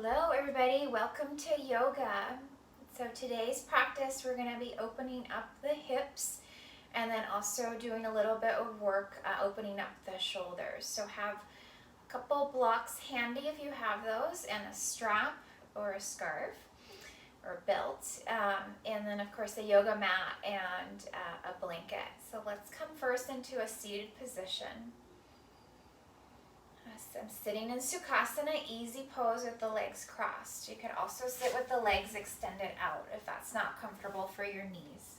Hello everybody, welcome to yoga. So today's practice we're going to be opening up the hips and then also doing a little bit of work opening up the shoulders. So have a couple blocks handy if you have those, and a strap or a scarf or belt, and then of course a yoga mat and a blanket. So let's come first into a seated position. I'm sitting in Sukhasana, easy pose with the legs crossed. You can also sit with the legs extended out if that's not comfortable for your knees.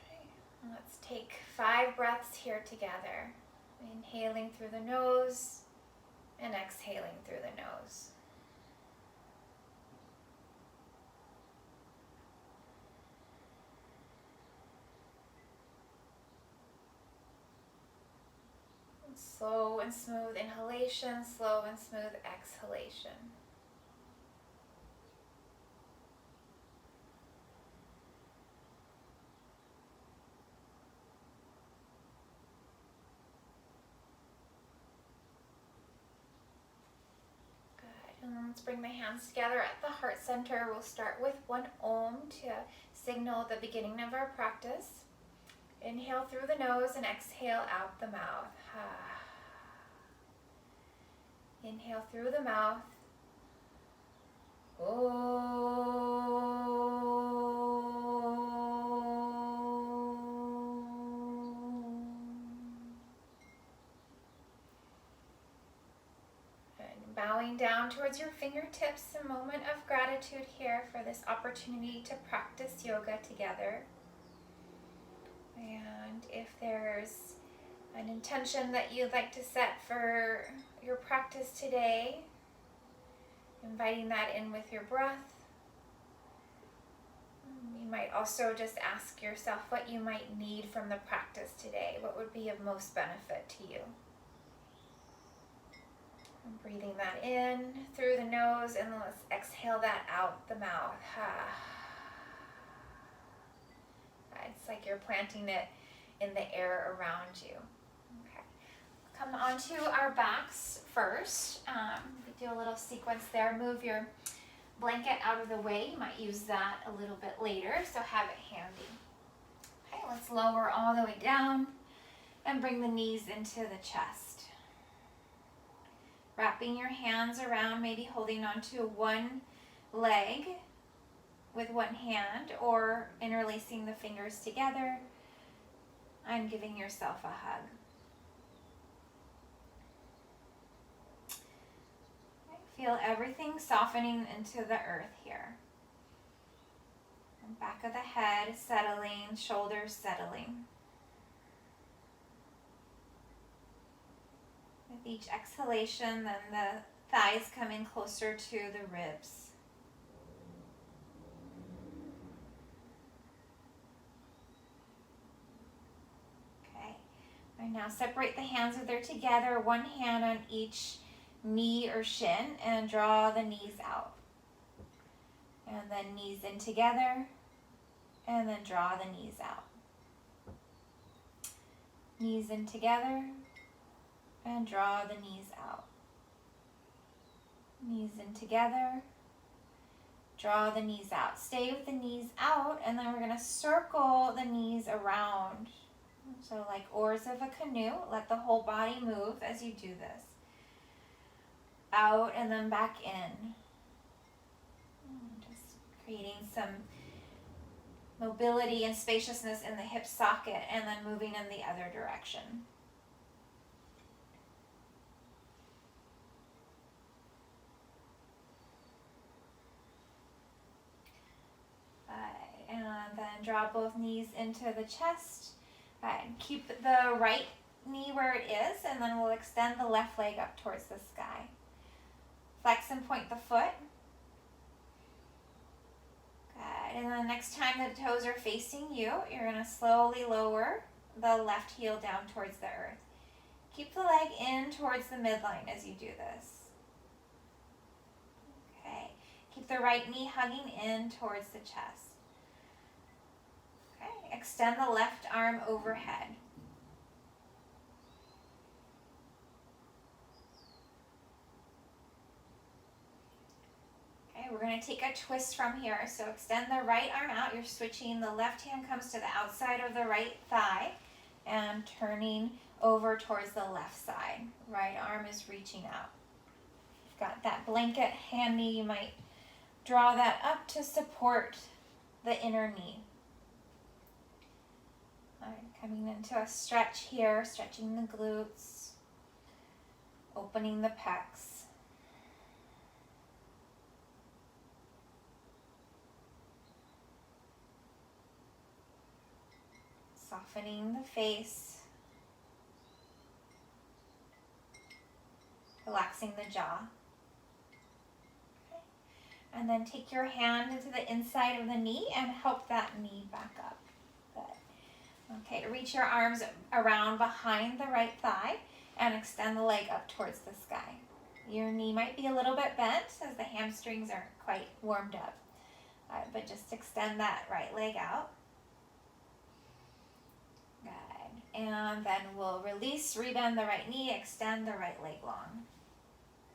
Okay. Let's take 5 breaths here together. Inhaling through the nose and exhaling through the nose. Slow and smooth inhalation, slow and smooth exhalation. Good. And then let's bring the hands together at the heart center. We'll start with one Om to signal the beginning of our practice. Inhale through the nose and exhale out the mouth. Inhale through the mouth. And bowing down towards your fingertips, a moment of gratitude here for this opportunity to practice yoga together. And if there's an intention that you'd like to set for your practice today, inviting that in with your breath. You might also just ask yourself what you might need from the practice today. What would be of most benefit to you? And breathing that in through the nose, and let's exhale that out the mouth. It's like you're planting it in the air around you. Okay. Come onto our backs first. We do a little sequence there. Move your blanket out of the way. You might use that a little bit later, so have it handy. Okay, let's lower all the way down and bring the knees into the chest. Wrapping your hands around, maybe holding onto one leg with one hand, or interlacing the fingers together and giving yourself a hug. Okay, feel everything softening into the earth here. And back of the head settling, shoulders settling. With each exhalation, then the thighs come in closer to the ribs. And now separate the hands if they're together, one hand on each knee or shin, and draw the knees out. And then knees in together, and then draw the knees out. Knees in together, and draw the knees out. Knees in together, draw the knees out. Stay with the knees out, and then we're going to circle the knees around. So like oars of a canoe, let the whole body move as you do this. Out and then back in. Just creating some mobility and spaciousness in the hip socket, and then moving in the other direction. And then draw both knees into the chest. Keep the right knee where it is, and then we'll extend the left leg up towards the sky. Flex and point the foot. Good. And then next time the toes are facing you, you're going to slowly lower the left heel down towards the earth. Keep the leg in towards the midline as you do this. Okay. Keep the right knee hugging in towards the chest. Extend the left arm overhead. going to take a twist from here. So extend the right arm out. You're switching. The left hand comes to the outside of the right thigh and turning over towards the left side. Right arm is reaching out. You've got that blanket handy. You might draw that up to support the inner knee. All right, coming into a stretch here, stretching the glutes, opening the pecs. Softening the face, relaxing the jaw. Okay. And then take your hand into the inside of the knee and help that knee back up. Good. Okay, reach your arms around behind the right thigh and extend the leg up towards the sky. Your knee might be a little bit bent as the hamstrings aren't quite warmed up, but just extend that right leg out. Good. And then we'll release, rebend the right knee, extend the right leg long.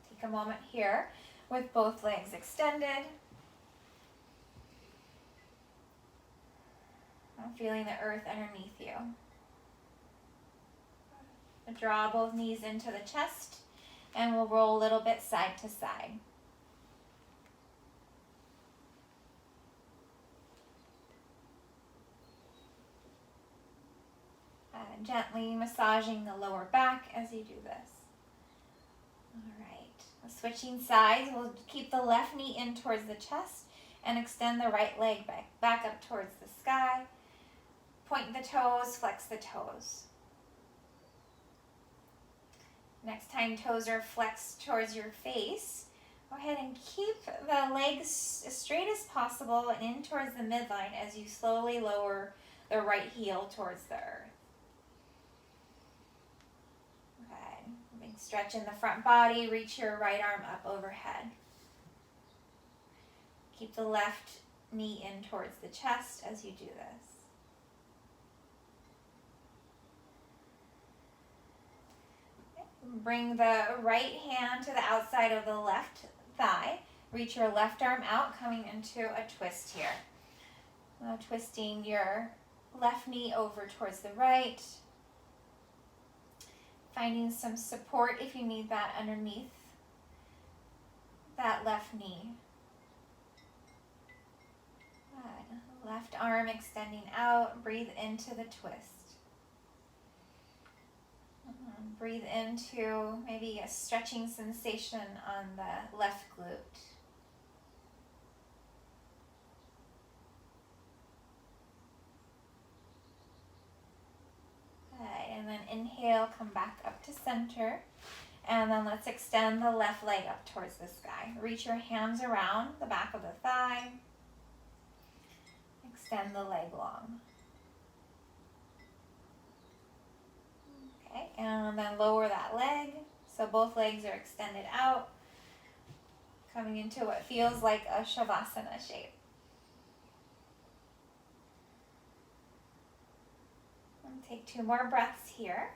Take a moment here with both legs extended. I'm feeling the earth underneath you. Draw both knees into the chest and we'll roll a little bit side to side. Gently massaging the lower back as you do this. All right, switching sides, we'll keep the left knee in towards the chest and extend the right leg back up towards the sky. Point the toes, flex the toes. Next time toes are flexed towards your face, go ahead and keep the legs as straight as possible and in towards the midline as you slowly lower the right heel towards the earth. Big stretch in the front body, reach your right arm up overhead. Keep the left knee in towards the chest as you do this. Okay. Bring the right hand to the outside of the left thigh. Reach your left arm out, coming into a twist here. Now twisting your left knee over towards the right. Finding some support if you need that underneath that left knee. Good. Left arm extending out. Breathe into the twist. Breathe into maybe a stretching sensation on the left glute. And then inhale, come back up to center. And then let's extend the left leg up towards the sky. Reach your hands around the back of the thigh. Extend the leg long. Okay, and then lower that leg. So both legs are extended out. Coming into what feels like a Shavasana shape. Take 2 more breaths here.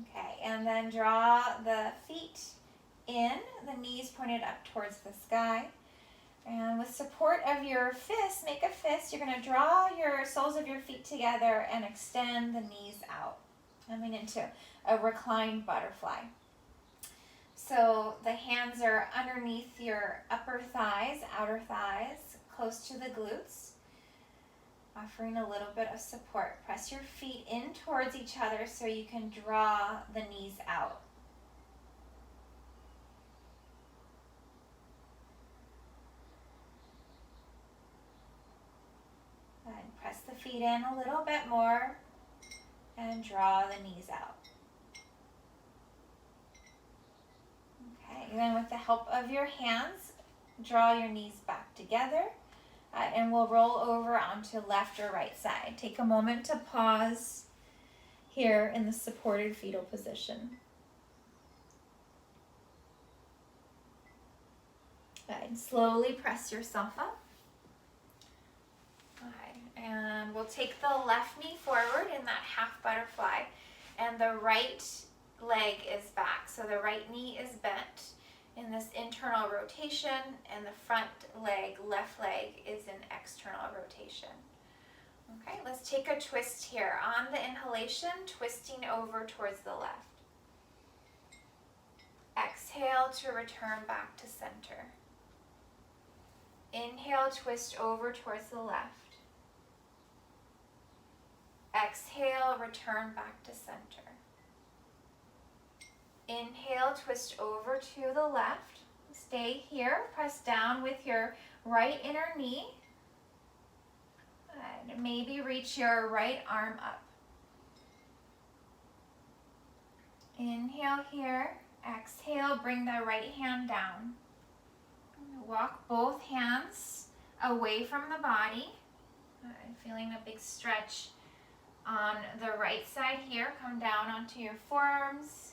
Okay, and then draw the feet in, the knees pointed up towards the sky. And with support of your fist, make a fist. You're going to draw your soles of your feet together and extend the knees out. Coming into a reclined butterfly. So the hands are underneath your upper thighs, outer thighs, close to the glutes, offering a little bit of support. Press your feet in towards each other so you can draw the knees out. And press the feet in a little bit more and draw the knees out. And then with the help of your hands, draw your knees back together and we'll roll over onto left or right side. Take a moment to pause here in the supported fetal position. And slowly press yourself up. And we'll take the left knee forward in that half butterfly and the right leg is back. So the right knee is bent in this internal rotation, and the front leg, left leg, is in external rotation. Okay, let's take a twist here. On the inhalation, twisting over towards the left. Exhale to return back to center. Inhale, twist over towards the left. Exhale, return back to center. Inhale, twist over to the left. Stay here. Press down with your right inner knee. And maybe reach your right arm up. Inhale here. Exhale, bring the right hand down. Walk both hands away from the body. Feeling a big stretch on the right side here. Come down onto your forearms.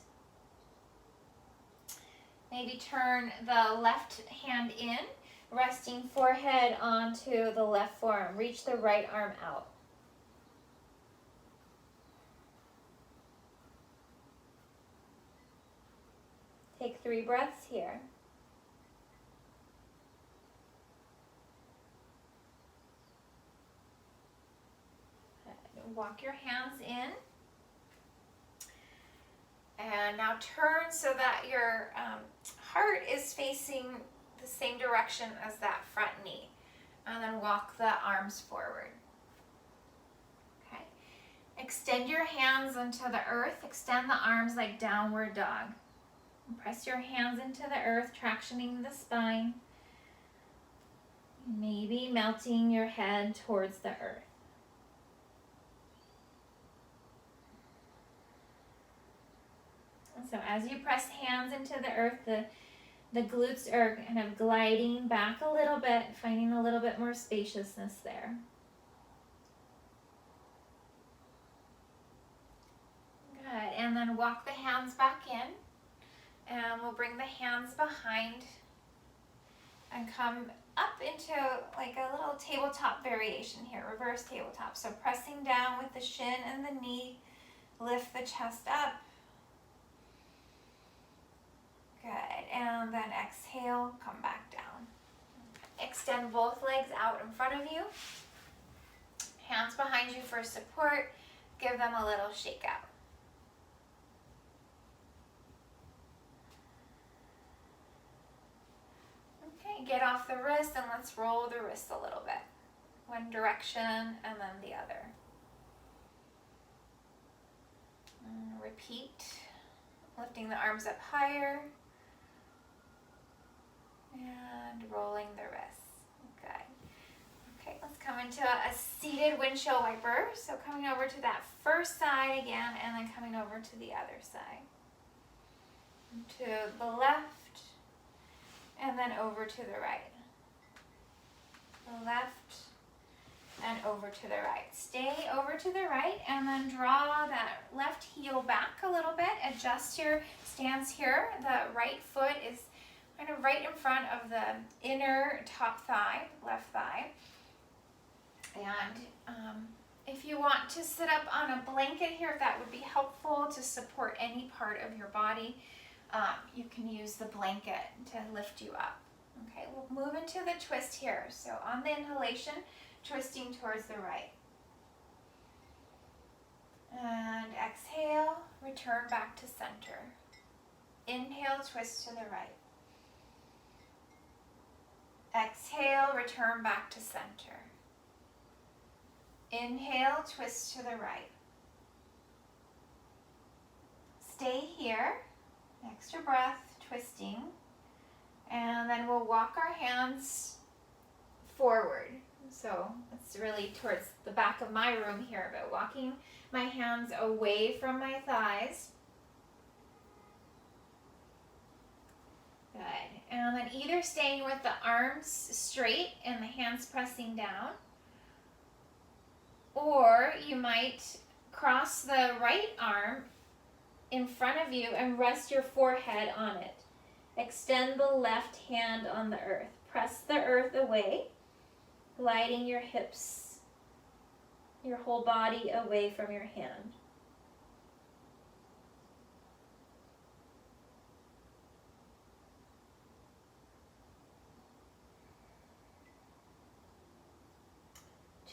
Maybe turn the left hand in, resting forehead onto the left forearm. Reach the right arm out. Take 3 breaths here. Walk your hands in. And now turn so that your heart is facing the same direction as that front knee. And then walk the arms forward. Okay. Extend your hands into the earth. Extend the arms like downward dog. And press your hands into the earth, tractioning the spine. Maybe melting your head towards the earth. So as you press hands into the earth, the glutes are kind of gliding back a little bit, finding a little bit more spaciousness there. Good, and then walk the hands back in, and we'll bring the hands behind and come up into like a little tabletop variation here, reverse tabletop. So pressing down with the shin and the knee, lift the chest up. Good, and then exhale, come back down. Extend both legs out in front of you. Hands behind you for support. Give them a little shake out. Okay, get off the wrist and let's roll the wrists a little bit. One direction and then the other. And repeat, lifting the arms up higher. And rolling the wrists. Good. Okay, let's come into a seated windshield wiper. So coming over to that first side again, and then coming over to the other side. To the left, and then over to the right. The left, and over to the right. Stay over to the right, and then draw that left heel back a little bit. Adjust your stance here. The right foot is kind of right in front of the inner top thigh, left thigh. And if you want to sit up on a blanket here, if that would be helpful to support any part of your body, you can use the blanket to lift you up. Okay, we'll move into the twist here. So on the inhalation, twisting towards the right. And exhale, return back to center. Inhale, twist to the right. Exhale, return back to center. Inhale, twist to the right. Stay here, extra breath, twisting. And then we'll walk our hands forward. So it's really towards the back of my room here, but walking my hands away from my thighs. Good. And then either staying with the arms straight and the hands pressing down, or you might cross the right arm in front of you and rest your forehead on it. Extend the left hand on the earth. Press the earth away, gliding your hips, your whole body away from your hand.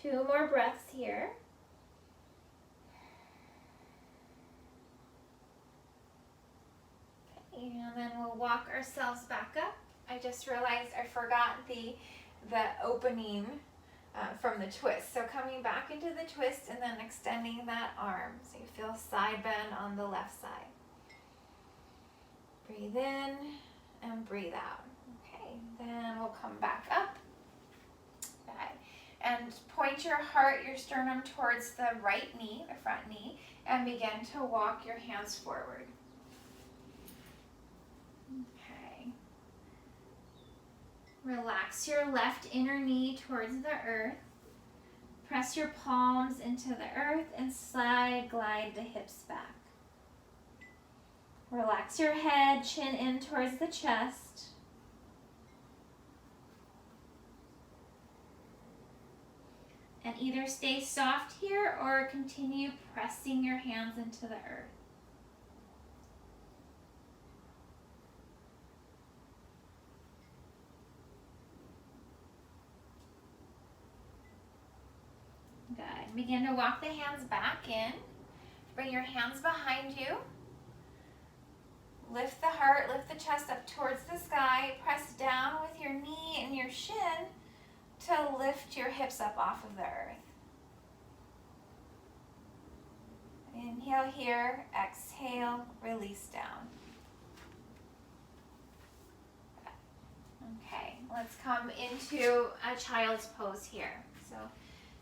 2 more breaths here. Okay, and then we'll walk ourselves back up. I just realized I forgot the opening from the twist. So coming back into the twist and then extending that arm. So you feel side bend on the left side. Breathe in and breathe out. Okay, then we'll come back up. Good. And point your heart, your sternum towards the right knee, the front knee, and begin to walk your hands forward. Okay. Relax your left inner knee towards the earth. Press your palms into the earth and glide the hips back. Relax your head, chin in towards the chest. And either stay soft here or continue pressing your hands into the earth. Good. Begin to walk the hands back in. Bring your hands behind you. Lift the heart, lift the chest up towards the sky. Press down with your knee and your shin to lift your hips up off of the earth. Inhale here, exhale, release down. Okay, let's come into a child's pose here. So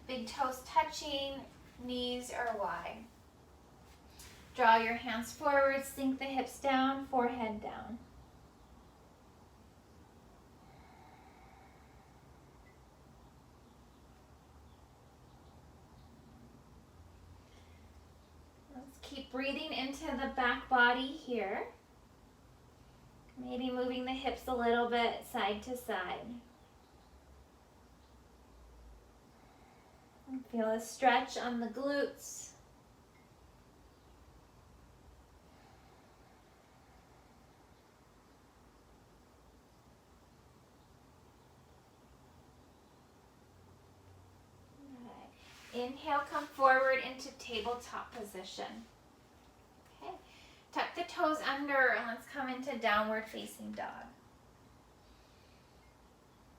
big toes touching, knees are wide. Draw your hands forward, sink the hips down, forehead down. Let's keep breathing into the back body here. Maybe moving the hips a little bit side to side. And feel a stretch on the glutes. Inhale, come forward into tabletop position. Okay, tuck the toes under and let's come into downward facing dog.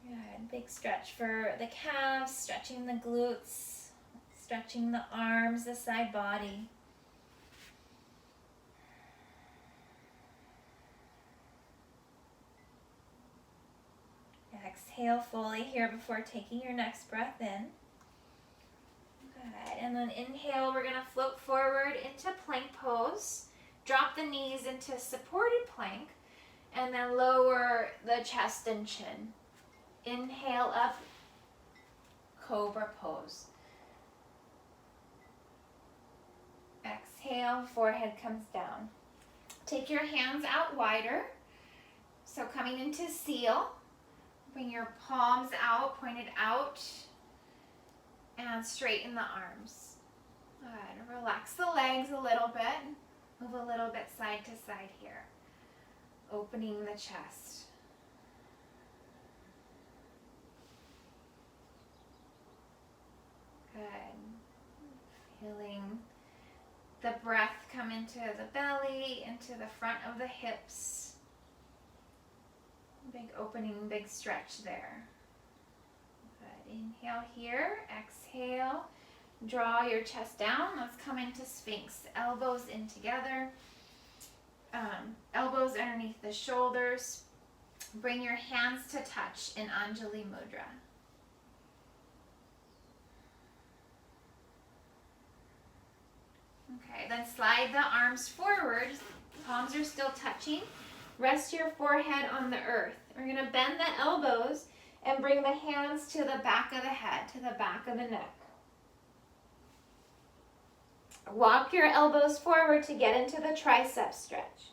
Good, big stretch for the calves, stretching the glutes, stretching the arms, the side body. Exhale fully here before taking your next breath in. Good. And then inhale, we're going to float forward into plank pose. Drop the knees into supported plank and then lower the chest and chin. Inhale up, cobra pose. Exhale, forehead comes down. Take your hands out wider. So coming into seal, bring your palms out, pointed out. And straighten the arms. Good. Relax the legs a little bit. Move a little bit side to side here. Opening the chest. Good. Feeling the breath come into the belly, into the front of the hips. Big opening, big stretch there. Inhale here, exhale, draw your chest down. Let's come into Sphinx. Elbows in together, elbows underneath the shoulders. Bring your hands to touch in Anjali Mudra. Okay, then slide the arms forward. Palms are still touching. Rest your forehead on the earth. We're going to bend the elbows and bring the hands to the back of the head, to the back of the neck. Walk your elbows forward to get into the tricep stretch.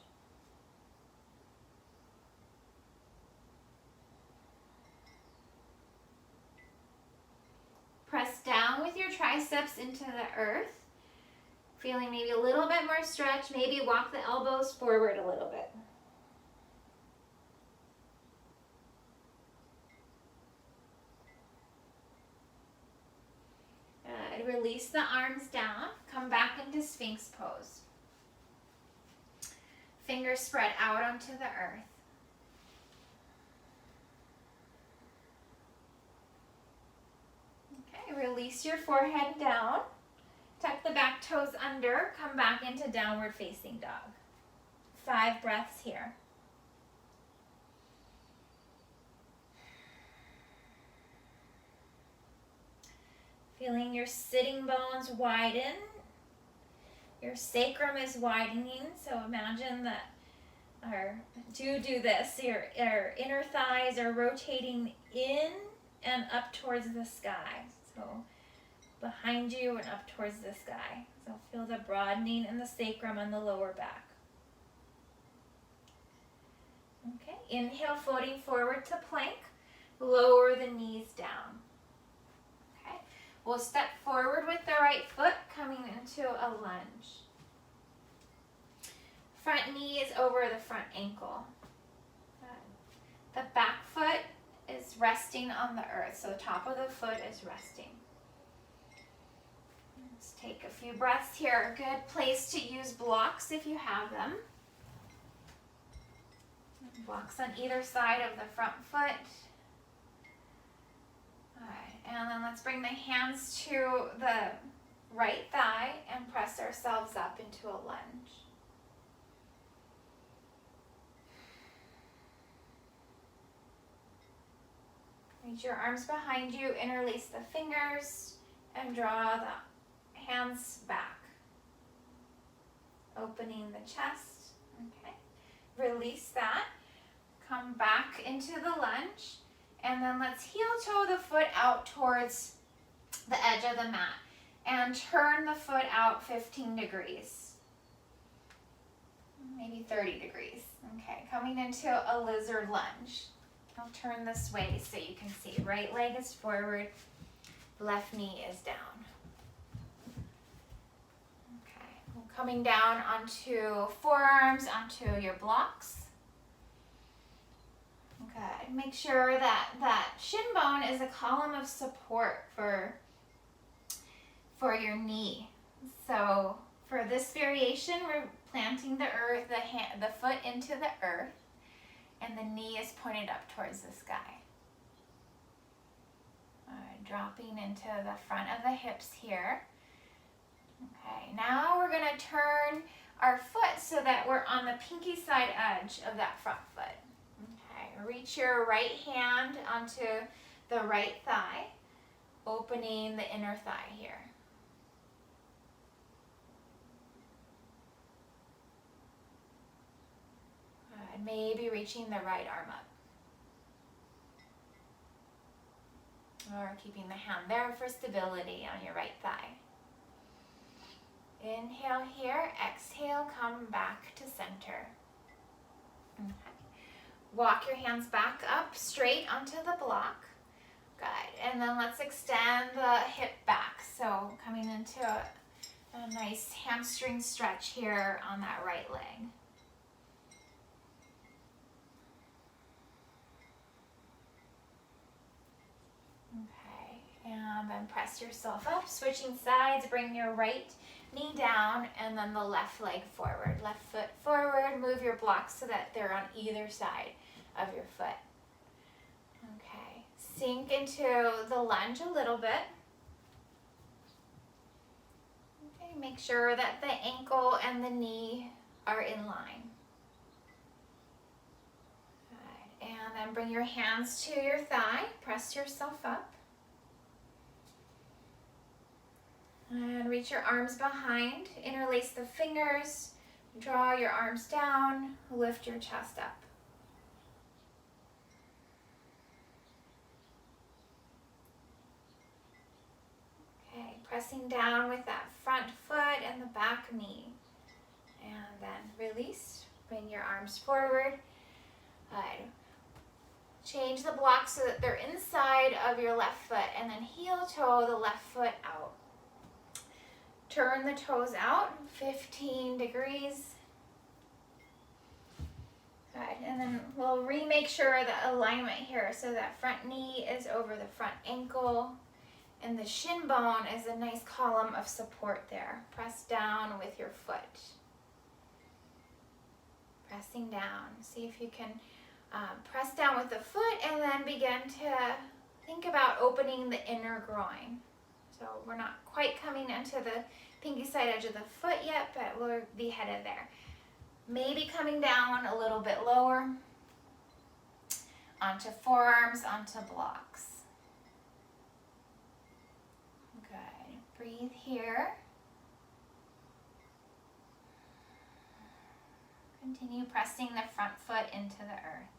Press down with your triceps into the earth. Feeling maybe a little bit more stretch. Maybe walk the elbows forward a little bit. Good. Release the arms down. Come back into Sphinx pose. Fingers spread out onto the earth. Okay, release your forehead down. Tuck the back toes under. Come back into downward facing dog. 5 breaths here. Feeling your sitting bones widen. Your sacrum is widening, so imagine that, or do this, your inner thighs are rotating in and up towards the sky. So behind you and up towards the sky. So feel the broadening in the sacrum and the lower back. Okay, inhale, floating forward to plank. Lower the knees down. Okay, we'll step forward with the right foot, coming into a lunge. Front knee is over the front ankle. The back foot is resting on the earth, so the top of the foot is resting. Let's take a few breaths here. A good place to use blocks if you have them. Blocks on either side of the front foot. All right, and then let's bring the hands to the right thigh and press ourselves up into a lunge. Reach your arms behind you, interlace the fingers, and draw the hands back. Opening the chest. Okay. Release that. Come back into the lunge. And then let's heel toe the foot out towards the edge of the mat. And turn the foot out 15 degrees. Maybe 30 degrees. Okay, coming into a lizard lunge. I'll turn this way so you can see. Right leg is forward, left knee is down. Okay, coming down onto forearms, onto your blocks. Okay, make sure that shin bone is a column of support for your knee. So for this variation, we're planting the earth, the foot into the earth, and the knee is pointed up towards the sky. All right, dropping into the front of the hips here. Okay, now we're going to turn our foot so that we're on the pinky side edge of that front foot. Okay, reach your right hand onto the right thigh, opening the inner thigh here. Maybe reaching the right arm up. Or keeping the hand there for stability on your right thigh. Inhale here, exhale, come back to center. Okay. Walk your hands back up straight onto the block. Good. And then let's extend the hip back. So coming into a nice hamstring stretch here on that right leg. And then press yourself up, switching sides, bring your right knee down and then the left leg forward. Left foot forward, move your blocks so that they're on either side of your foot. Okay, sink into the lunge a little bit. Okay, make sure that the ankle and the knee are in line. Good. And then bring your hands to your thigh, press yourself up. And reach your arms behind, interlace the fingers, draw your arms down, lift your chest up. Okay, pressing down with that front foot and the back knee. And then release, bring your arms forward. Good. Change the blocks so that they're inside of your left foot and then heel toe the left foot out. Turn the toes out 15 degrees. Good, and then we'll remake sure the alignment here so that front knee is over the front ankle And the shin bone is a nice column of support there. Press down with your foot. Pressing down. See if you can press down with the foot and then begin to think about opening the inner groin. So we're not quite coming into the pinky side edge of the foot yet, but we'll be headed there. Maybe coming down a little bit lower onto forearms, onto blocks. Good. Breathe here. Continue pressing the front foot into the earth.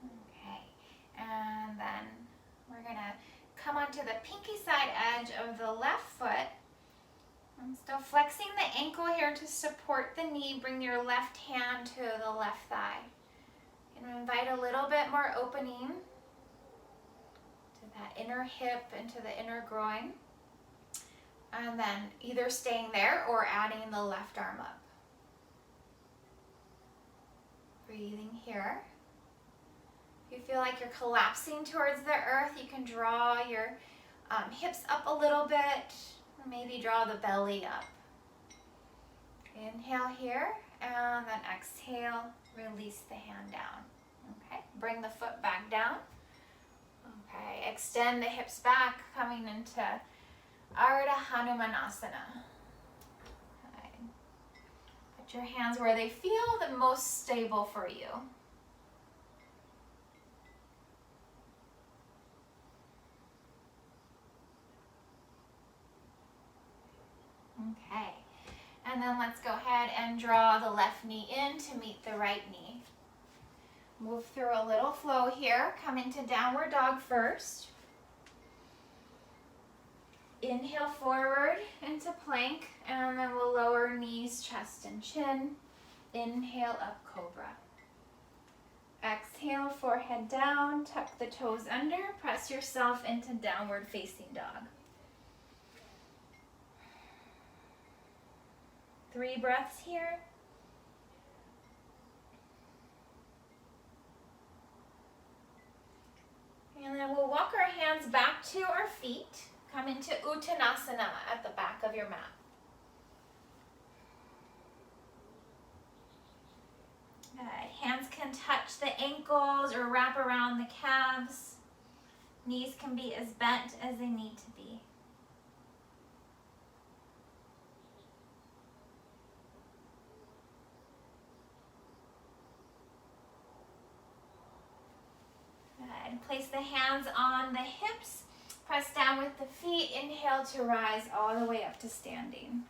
Okay, and then we're gonna come onto the pinky side edge of the left foot. I'm still flexing the ankle here to support the knee. Bring your left hand to the left thigh. And invite a little bit more opening to that inner hip, into the inner groin. And then either staying there or adding the left arm up. Breathing here. If you feel like you're collapsing towards the earth, you can draw your hips up a little bit, or maybe draw the belly up. Inhale here, and then exhale, release the hand down. Okay, bring the foot back down. Okay, extend the hips back, coming into Ardha Hanumanasana. Okay. Put your hands where they feel the most stable for you. Okay, and then let's go ahead and draw the left knee in to meet the right knee. Move through a little flow here. Come into downward dog first. Inhale forward into plank, and then we'll lower knees, chest, and chin. Inhale up, cobra. Exhale, forehead down, tuck the toes under, press yourself into downward facing dog. 3 breaths here. And then we'll walk our hands back to our feet. Come into Uttanasana at the back of your mat. Good. Hands can touch the ankles or wrap around the calves. Knees can be as bent as they need to be. Good. Place the hands on the hips. Press down with the feet. Inhale to rise all the way up to standing.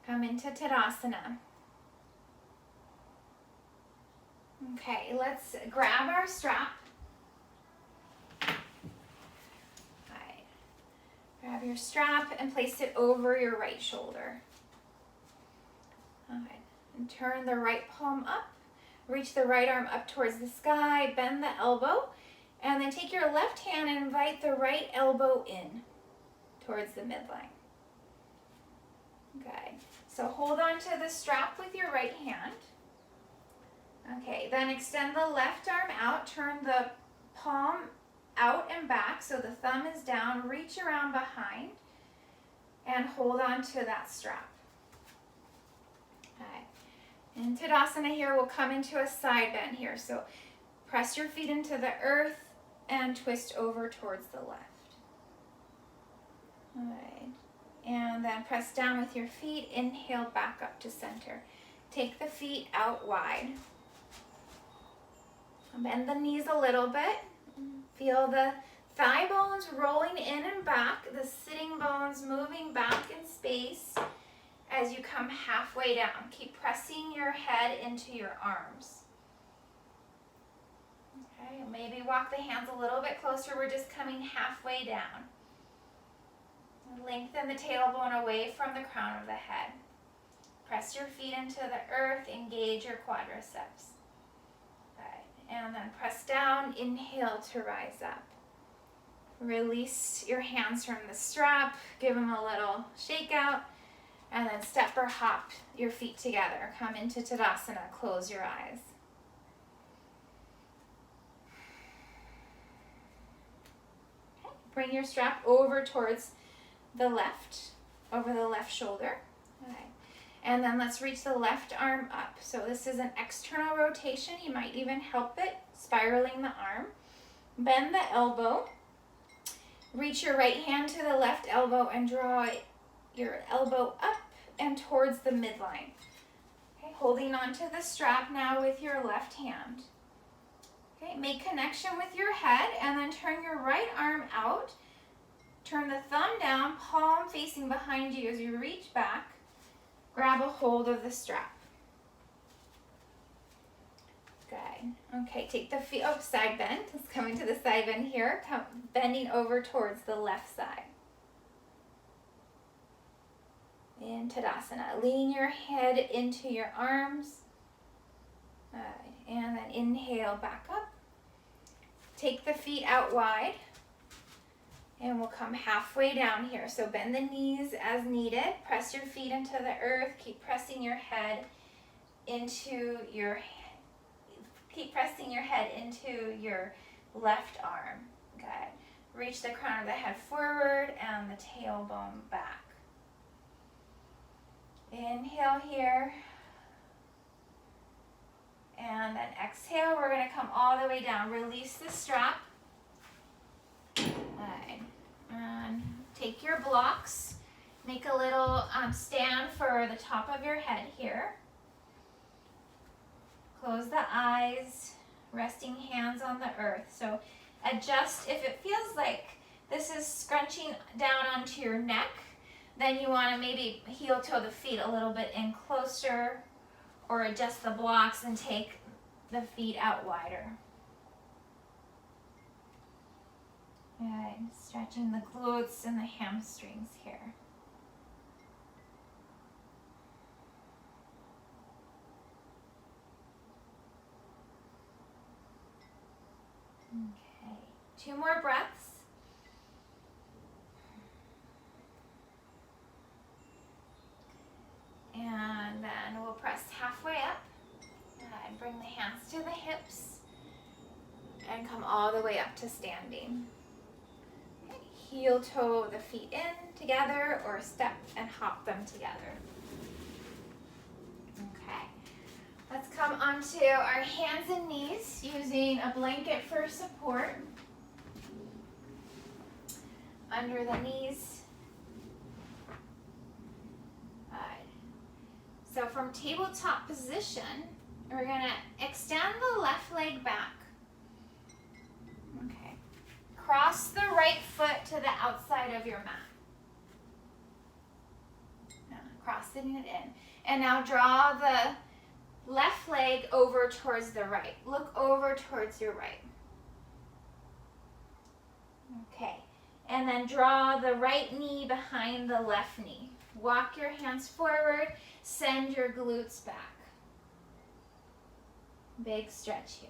Come into Tadasana. Okay, let's grab our strap. Right. Grab your strap and place it over your right shoulder. All right. And turn the right palm up. Reach the right arm up towards the sky. Bend the elbow. And then take your left hand and invite the right elbow in towards the midline. Okay, so hold on to the strap with your right hand. Okay, then extend the left arm out, turn the palm out and back so the thumb is down, reach around behind, and hold on to that strap. Okay, in Tadasana here, we'll come into a side bend here. So press your feet into the earth and twist over towards the left. All right, and then press down with your feet, inhale back up to center. Take the feet out wide. Bend the knees a little bit. Feel the thigh bones rolling in and back, the sitting bones moving back in space as you come halfway down. Keep pressing your head into your arms. Okay, maybe walk the hands a little bit closer. We're just coming halfway down. Lengthen the tailbone away from the crown of the head. Press your feet into the earth, engage your quadriceps. And then press down, inhale to rise up. Release your hands from the strap, give them a little shake out, And then step or hop your feet together. Come into Tadasana, close your eyes. Okay. Bring your strap over towards the left, over the left shoulder. Okay. And then let's reach the left arm up. So this is an external rotation. You might even help it, spiraling the arm. Bend the elbow. Reach your right hand to the left elbow and draw your elbow up and towards the midline. Okay, holding onto the strap now with your left hand. Okay, make connection with your head and then turn your right arm out. Turn the thumb down, palm facing behind you as you reach back. Grab a hold of the strap. Good. Okay, take the feet, side bend. Let's come into the side bend here. Come bending over towards the left side. In Tadasana. Lean your head into your arms. Good. And then inhale back up. Take the feet out wide. And we'll come halfway down here. So bend the knees as needed. Press your feet into the earth. Keep pressing your head into your left arm. Good. Reach the crown of the head forward and the tailbone back. Inhale here. And then exhale. We're going to come all the way down. Release the strap. Good. And take your blocks. Make a little stand for the top of your head here. Close the eyes, resting hands on the earth. So adjust if it feels like this is scrunching down onto your neck, then you want to maybe heel toe the feet a little bit in closer, or adjust the blocks and take the feet out wider. Good. Stretching the glutes and the hamstrings here. Okay, 2 more breaths. And then we'll press halfway up and bring the hands to the hips and come all the way up to standing. Okay, heel toe the feet in together or step and hop them together. Okay. Let's come onto our hands and knees using a blanket for support. Under the knees. Good. So from tabletop position, we're going to extend the left leg back. Okay. Cross the right foot to the outside of your mat. Now, crossing it in. And now draw the left leg over towards the right. Look over towards your right. Okay. And then draw the right knee behind the left knee. Walk your hands forward. Send your glutes back. Big stretch here.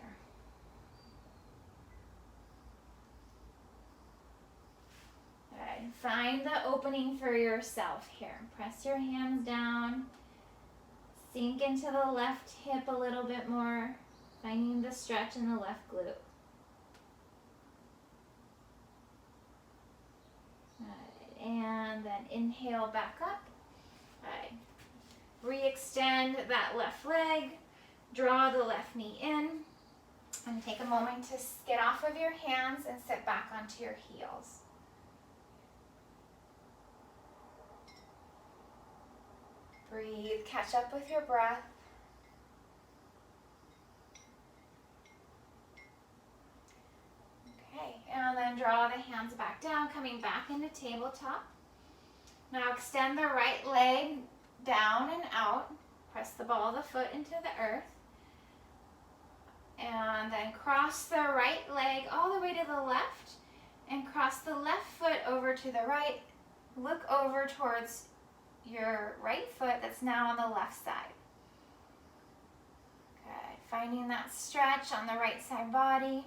Good. Find the opening for yourself here. Press your hands down. Sink into the left hip a little bit more, finding the stretch in the left glute. Good. And then inhale back up. Good. Re-extend that left leg. Draw the left knee in. And take a moment to get off of your hands and sit back onto your heels. Breathe, catch up with your breath. Okay, and then draw the hands back down, coming back into tabletop. Now extend the right leg down and out. Press the ball of the foot into the earth. And then cross the right leg all the way to the left and cross the left foot over to the right. Look over towards your right foot that's now on the left side. Good. Finding that stretch on the right side body.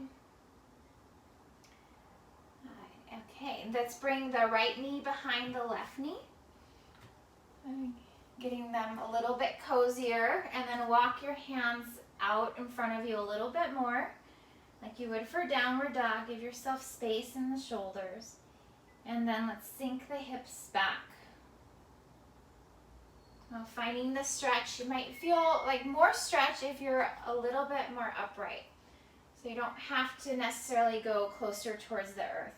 Okay, let's bring the right knee behind the left knee. Okay. getting them a little bit cozier, and then walk your hands out in front of you a little bit more, like you would for downward dog. Give yourself space in the shoulders, and then let's sink the hips back. Now finding the stretch, you might feel like more stretch if you're a little bit more upright. So you don't have to necessarily go closer towards the earth.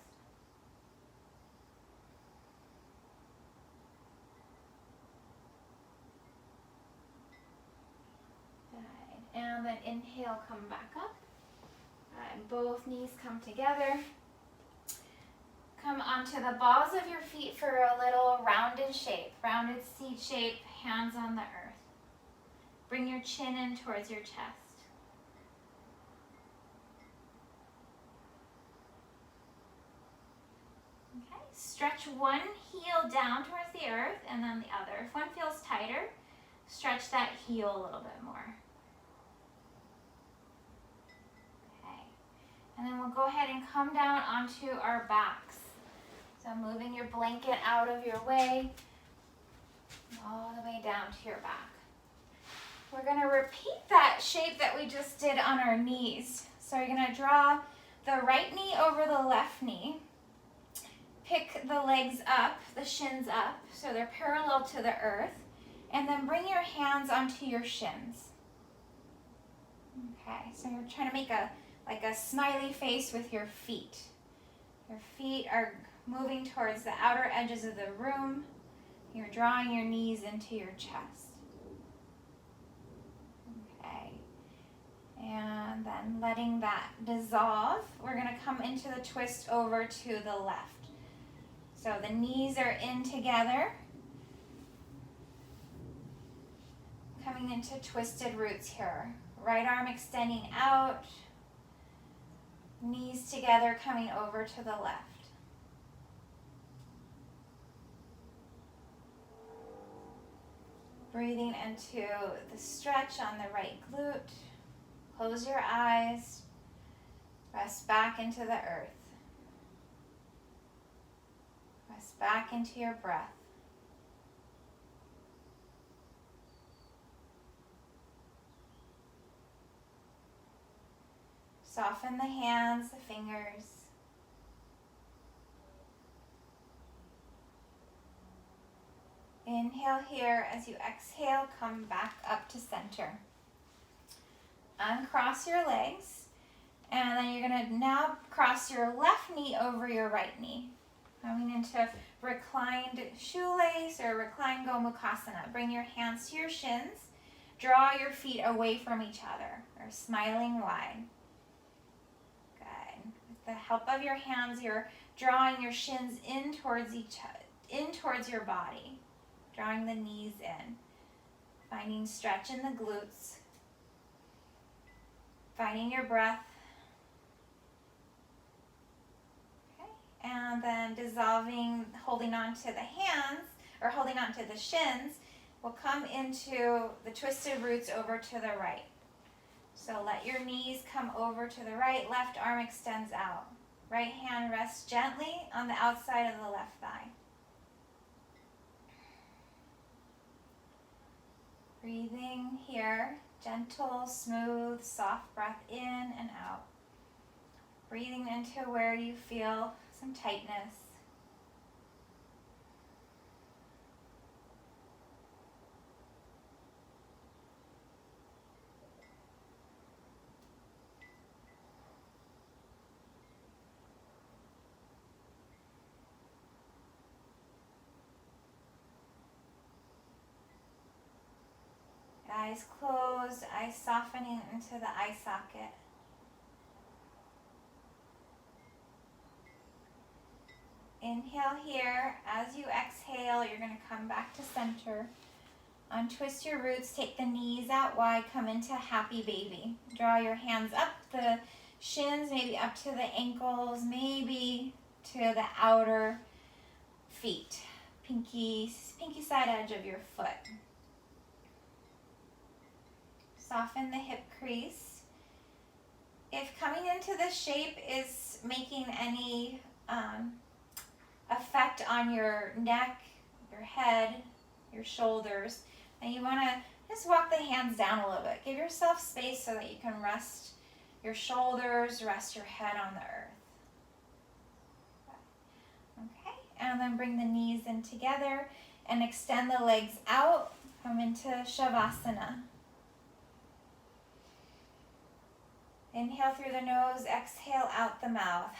Good. And then inhale, come back up. And both knees come together. Come onto the balls of your feet for a little rounded shape, rounded seed shape, hands on the earth. Bring your chin in towards your chest. Okay, stretch one heel down towards the earth and then the other. If one feels tighter, stretch that heel a little bit more. Okay, and then we'll go ahead and come down onto our backs. So moving your blanket out of your way, all the way down to your back. We're going to repeat that shape that we just did on our knees. So you're going to draw the right knee over the left knee. Pick the legs up, the shins up, so they're parallel to the earth. And then bring your hands onto your shins. Okay, so you're trying to make a smiley face with your feet. Your feet are moving towards the outer edges of the room. You're drawing your knees into your chest. Okay. And then letting that dissolve, we're going to come into the twist over to the left. So the knees are in together. Coming into twisted roots here. Right arm extending out. Knees together, coming over to the left. Breathing into the stretch on the right glute. Close your eyes. Rest back into the earth. Rest back into your breath. Soften the hands, the fingers. Inhale here. As you exhale, come back up to center. Uncross your legs, and then you're going to now cross your left knee over your right knee. Coming into reclined shoelace or reclined Gomukhasana. Bring your hands to your shins. Draw your feet away from each other, or smiling wide. Good. With the help of your hands, you're drawing your shins in towards your body. Drawing the knees in. Finding stretch in the glutes. Finding your breath. Okay. And then dissolving, holding on to the hands, or holding on to the shins, we'll come into the twisted roots over to the right. So let your knees come over to the right, left arm extends out. Right hand rests gently on the outside of the left thigh. Breathing here, gentle, smooth, soft breath in and out. Breathing into where you feel some tightness. Eyes closed, eyes softening into the eye socket. Inhale here. As you exhale, you're going to come back to center. Untwist your roots, take the knees out wide, come into happy baby. Draw your hands up the shins, maybe up to the ankles, maybe to the outer feet. Pinky side edge of your foot. Soften the hip crease. If coming into this shape is making any effect on your neck, your head, your shoulders, And you want to just walk the hands down a little bit. Give yourself space so that you can rest your shoulders, rest your head on the earth. Okay, and then bring the knees in together and extend the legs out. Come into Shavasana. Inhale through the nose, exhale out the mouth.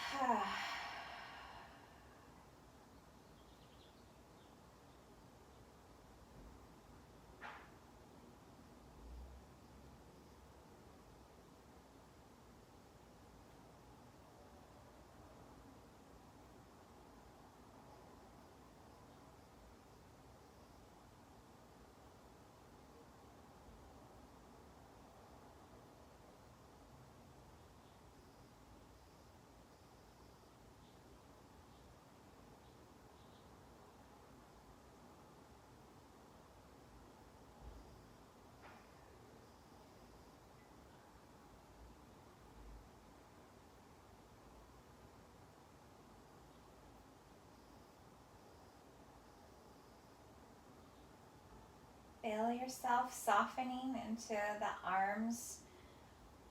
Feel yourself softening into the arms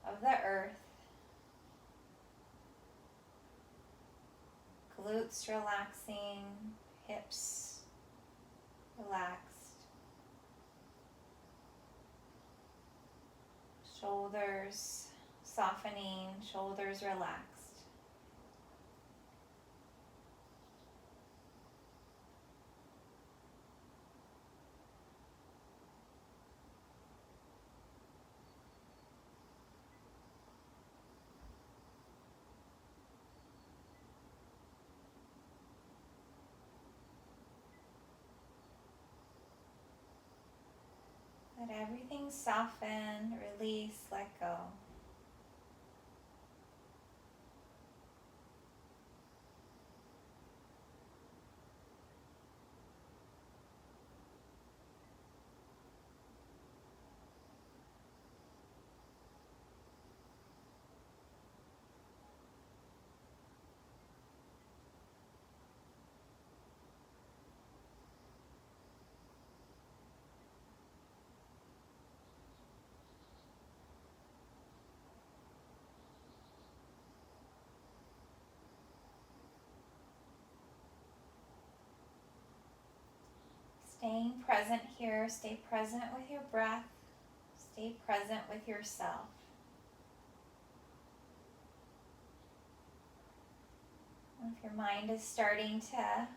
of the earth. Glutes relaxing, hips relaxed. Shoulders softening, shoulders relaxed. Let everything soften, release, let go. Staying present here, stay present with your breath, stay present with yourself. If your mind is starting to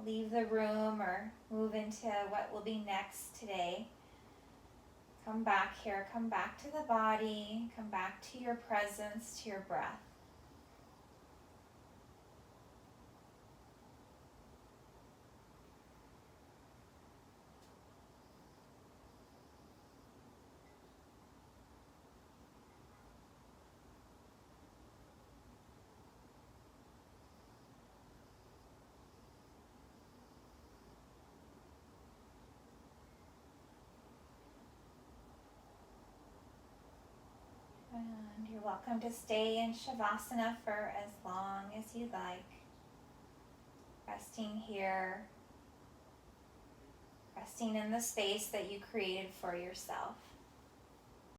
leave the room or move into what will be next today, come back here, come back to the body, come back to your presence, to your breath. And you're welcome to stay in Shavasana for as long as you'd like. Resting here, resting in the space that you created for yourself.